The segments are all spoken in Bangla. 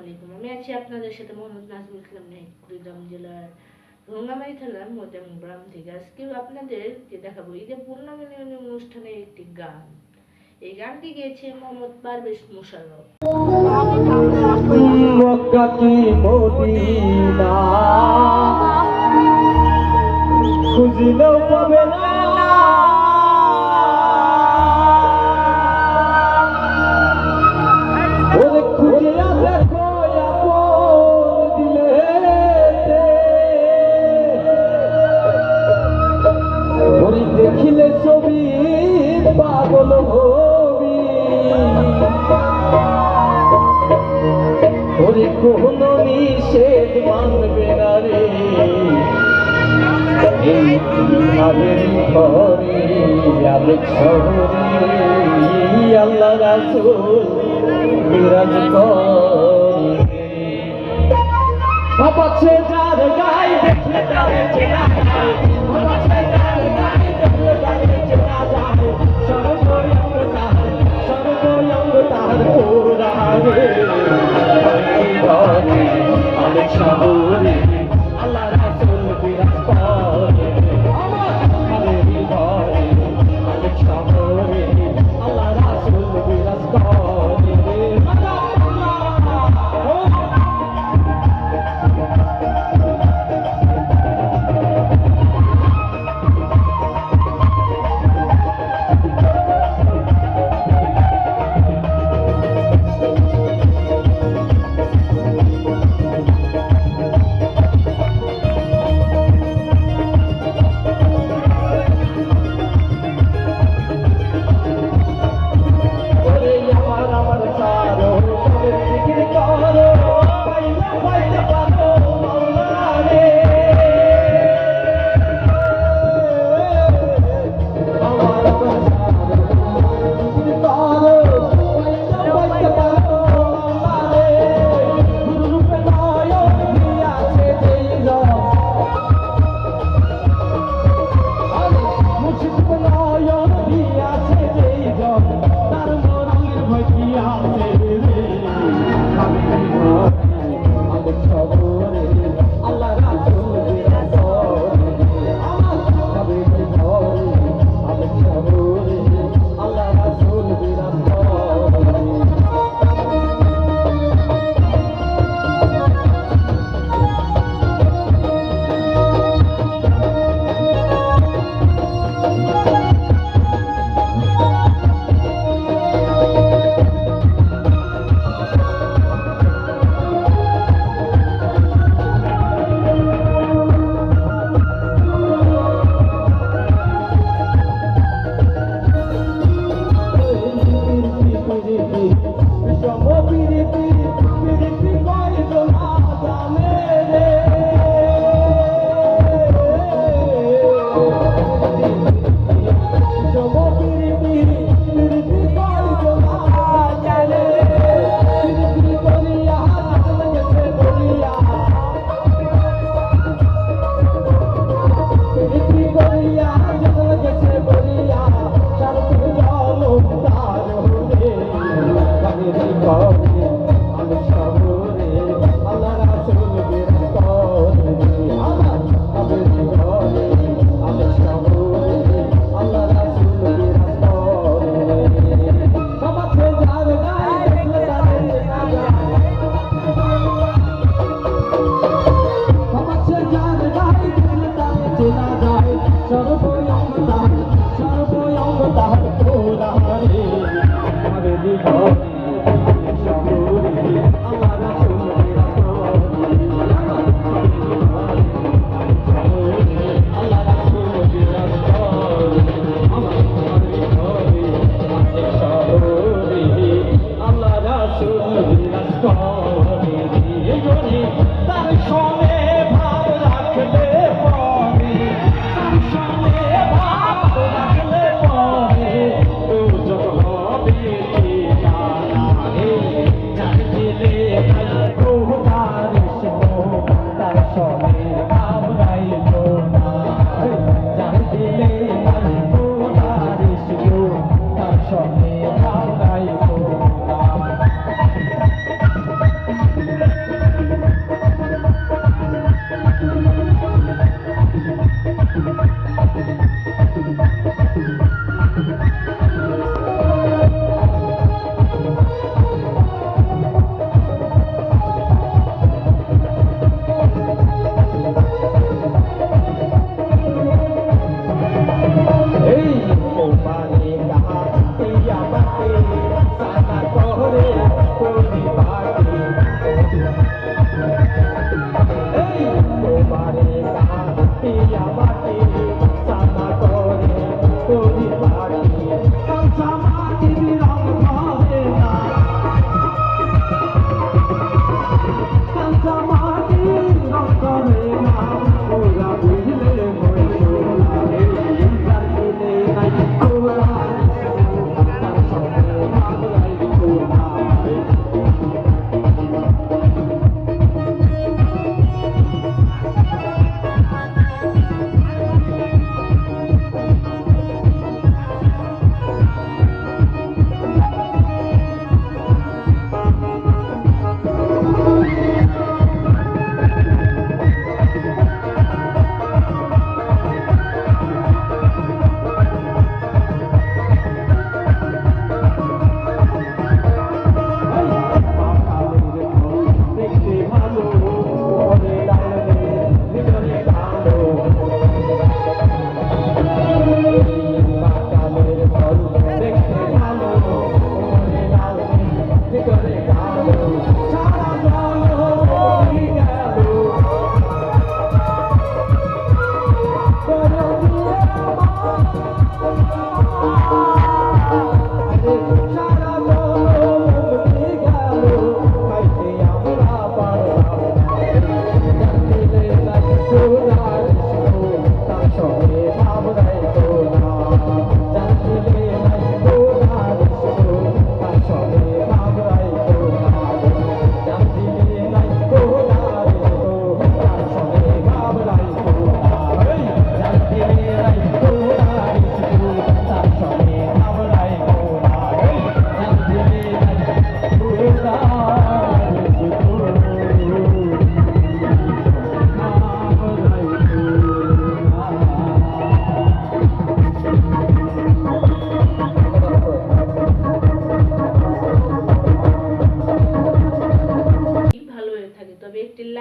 আলাইকুম। আমি আছি আপনাদের সাথে মোহাম্মদ নাজমুল ইসলাম নাহিদ, কুড়িগ্রাম জেলার রঙ্গামারী থানার মধ্যম গ্রাম থেকে। আজকে আপনাদেরকে দেখাবো ঈদে পূর্ণামী অনুষ্ঠানের একটি গান। এই গানটি গেয়েছে মোহাম্মদ পারভেজ মোশাররফ। মক্কা কি মদিনা খুঁজলেও পাবে না, ওরে খুঁজিয়া দেখো আপন দিলেতে, ওরে দেখিলে ছবি পাগল হবি, ওরে কোন নিষেধ মানবে না রে এই আবেগ ঘরে আবেগ শহরে আল্লাহ রাসূল বিরাজ করে। বাবাছে যার গায়ে দেখলে তারে চেনা যায়, বাবাছে যার গায়ে দেখলে তারে চেনা যায়, সর্বয়ঙ্গ তার পুরারে আবেগ শহরে আল্লাহ রাসূল বিরাজ করে। আমার ঘরে আবেগ শহরে আল্লাহ রাসূল বিরাজ করে।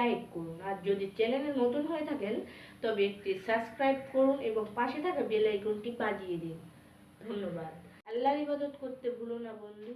লাইক করুন, আর যদি চ্যানেলে নতুন হয়ে থাকেন তবে একটি সাবস্ক্রাইব করুন এবং পাশে থাকা বেল আইকনটি বাজিয়ে দিন। ধন্যবাদ। আল্লাহর ইবাদত করতে ভুলো না বন্ধু।